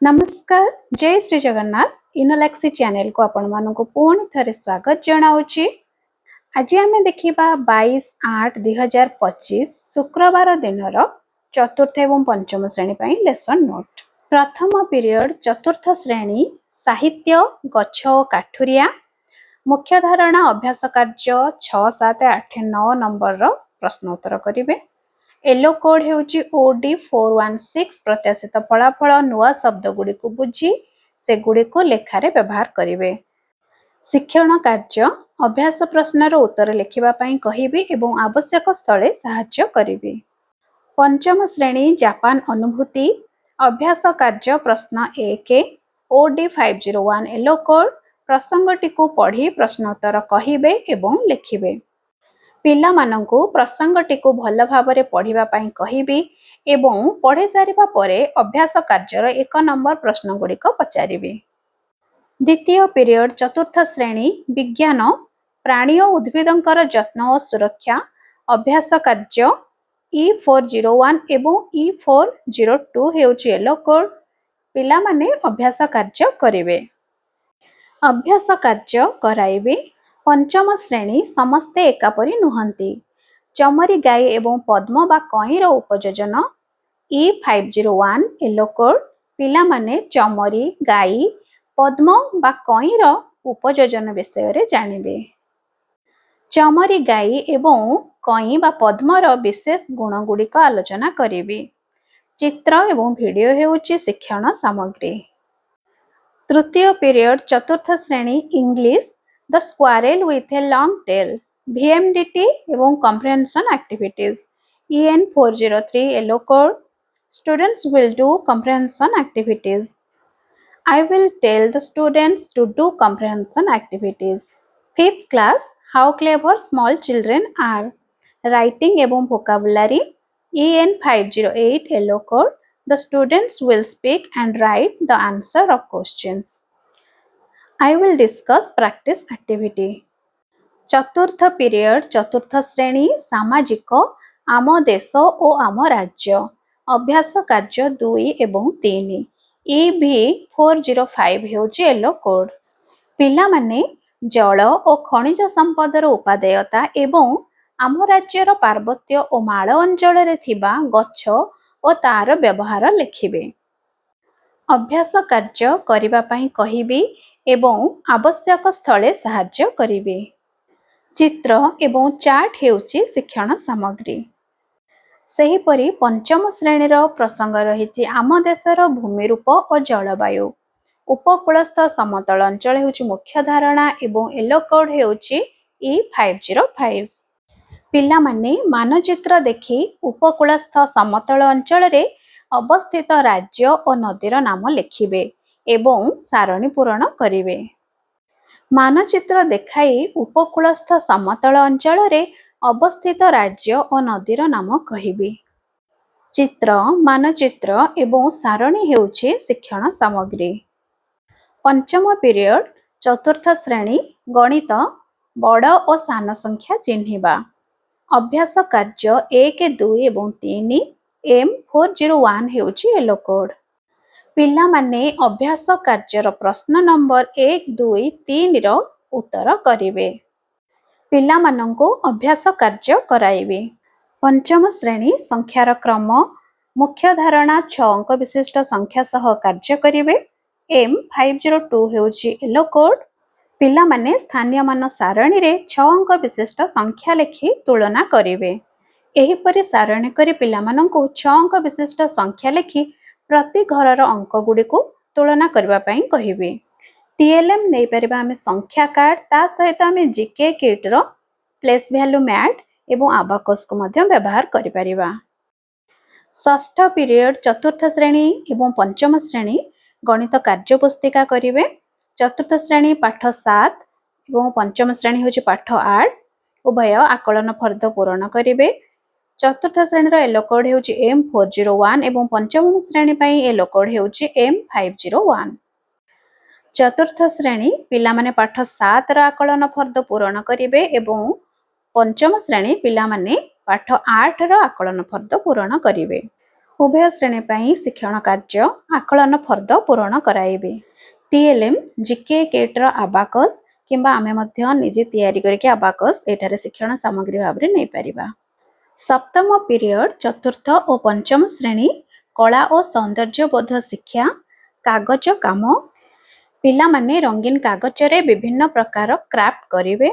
नमस्कार जय श्री जगन्नाथ इनोलैक्सी चैनल को आपण मानक पुणी थे स्वागत जनाऊँगी। आज आम देखा 22/8/2025 शुक्रवार दिन चतुर्थ एवं पंचम श्रेणी लेसन नोट। प्रथम पीरियड चतुर्थ श्रेणी साहित्य गछ और काठुरिया मुख्य धारणा अभ्यास कार्य 6, 7, 8, 9 नंबर प्रश्नोत्तर करेंगे। येलो कोड हेउची OD 416 प्रत्याशित फलाफल नुआ शब्द गुड़ी को बुझी से गुड़ी को लेखारे व्यवहार करेंगे। शिक्षण कार्य अभ्यास प्रश्नर उत्तर लिखिबा पई कहिबी एवं आवश्यक स्थले सहाय्य करिबी। पंचम श्रेणी जापान अनुभूति अभ्यास कार्य प्रश्न 1 OD 501 येलो कोड प्रसंगटी को पढ़ी प्रश्नोत्तर कहिबे एवं लिखिबे। पिला मानंकु प्रसंगटी को भल भाबरे पढ़िबा पई कहिबी एवं पढ़े सारिबा परे अभ्यास कार्यर 1 नंबर प्रश्न गुड़ी को पचारिबी। द्वितीय पीरियड चतुर्थ श्रेणी विज्ञान प्राणी और उद्भिदंकर जत्न और सुरक्षा अभ्यास कार्य E401 एवं E402 हेउची येलो कोड पिला माने अभ्यास कार्य करिवे। अभ्यास कार्य कराइबे। पंचम श्रेणी समस्ते एकापरी नुहंती चमरी गाई एवं पद्म बा कईर उपयोजन E501 येलो कोड पिला माने चमरी गाई पद्म बा कईर उपयोजन विषय रे जानिबे। चमरी गाई एवं कई बा पद्मर विशेष गुण गुड़िक आलोचना करिबे। चित्र एवं वीडियो हेउची शिक्षण सामग्री। तृतीय पीरियड चतुर्थ श्रेणी English the squirrel with a long tail VMDT एवं comprehension activities EN403 yellow code students will do comprehension activities. I will tell the students to do comprehension activities. Fifth class how clever small children are writing एवं vocabulary EN508 yellow code the students will speak and write the answer of questions. I will discuss practice activity. चतुर्थ period चतुर्थ श्रेणी सामाजिक आम देश और आम राज्य अभ्यास कार्य 2 एवं 3 EV405 हेउची येलो कोड पिला माने जल और खनिज संपदर उपादेयता एवं आम राज्यर पार्वत्य और माଳ अंचल थिबा गछ और तार व्यवहार लिखिबे। अभ्यास कार्य करिबा पई कहिबी एवं आवश्यक स्थले सहाय्य करिबे। चित्र एवं चार्ट हेउची शिक्षण सामग्री। सेहीपरि पंचम श्रेणीर प्रसंग रही आम देशर भूमिरूप और जलवायु उपकूलस्थ समतल अंचल हेउची मुख्य धारणा एवं येलो कोड हेउची E505 पिला माने मानचित्र देखि उपकूलस्थ समतल अंचल रे अवस्थित राज्य और नदीर नाम लिखिबे एवं सारणी पूरण करिवे। मानचित्र देखाई उपकूलस्थ समतल अंचल रे अवस्थित राज्य और नदीर नाम कहिबे। चित्र मानचित्र एवं सारणी हेउची शिक्षण सामग्री। पंचम पीरियड चतुर्थ श्रेणी गणित बड़ और सान संख्या चिन्हिबा अभ्यास कार्य 1, 2 एवं 3 M401 हेउची येलो कोड पिला माने अभ्यास कार्यर प्रश्न नंबर 1, 2, 3 रो उत्तर करिवे। पिला मानंको अभ्यास कार्य कराइबे। पंचम श्रेणी संख्यार क्रम मुख्य धारणा 6 अंक विशिष्ट संख्या सह कार्य करिवे। M502 हेउची येलो कोड पिला माने स्थानीय मान सारणी रे 6 अंक विशिष्ट संख्या लिखि तुलना करिवे। एहीपरि सारणी करी पिला मानंको 6 अंक विशिष्ट संख्या लिखि प्रति घरर अंक गुड़ी को तुलना करबा पई कहिबे। TLM नै परिबा आमे संख्या कार्ड ता सहित आमे GK किट रो प्लेस वैल्यू मैट एवं आबाकस को मध्य व्यवहार करि परिबा। षष्ठ पीरियड चतुर्थ श्रेणी एवं पंचम श्रेणी गणित कार्य पुस्तिका करिवे। चतुर्थ श्रेणी पाठ 7 एवं पंचम श्रेणी होची पाठ 8 उभय आकलन फर्द पूर्ण करिवे। चतुर्थ श्रेणी येलो कोड हेउची M401 एवं पंचम श्रेणी पई येलो कोड हेउची M501। चतुर्थ श्रेणी पिला माने पाठ 7 रा आकलन फर्द पूर्ण करिवे एवं पंचम श्रेणी पिला माने पाठ 8 रा आकलन फर्द पूर्ण करिवे। ଉଭୟ ଶ୍ରେଣୀ ପାଇଁ ଶିକ୍ଷଣ କାର୍ଯ୍ୟ ଆକଳନ ଫର୍ଦ୍ଦ ପୂରଣ କରାଇବେ। TLM GK କିଟ୍ର ଆବାକସ୍ କିମ୍ବା ଆମେ ମଧ୍ୟ ନିଜେ ତିଆରି କରିକି ଆବାକସ୍ ଏଠାରେ ଶିକ୍ଷଣ ସାମଗ୍ରୀ ଭାବରେ ନେଇପାରିବା। ସପ୍ତମ ପିରିୟଡ଼ ଚତୁର୍ଥ ଓ ପଞ୍ଚମ ଶ୍ରେଣୀ କଳା ଓ ସୌନ୍ଦର୍ଯ୍ୟବୋଧ ଶିକ୍ଷା କାଗଜ କାମ। ପିଲାମାନେ ରଙ୍ଗୀନ କାଗଜରେ ବିଭିନ୍ନ ପ୍ରକାର କ୍ରାଫ୍ଟ କରିବେ।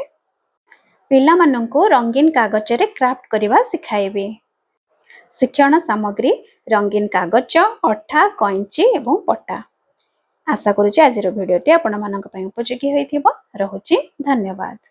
ପିଲାମାନଙ୍କୁ ରଙ୍ଗୀନ କାଗଜରେ କ୍ରାଫ୍ଟ କରିବା ଶିଖାଇବେ। ଶିକ୍ଷଣ ସାମଗ୍ରୀ ରଙ୍ଗୀନ କାଗଜ ଅଠା କଇଞ୍ଚି ଏବଂ ପଟା। ଆଶା କରୁଛି ଆଜିର ଭିଡ଼ିଓଟି ଆପଣମାନଙ୍କ ପାଇଁ ଉପଯୋଗୀ ହୋଇଥିବ। ରହୁଛି ଧନ୍ୟବାଦ।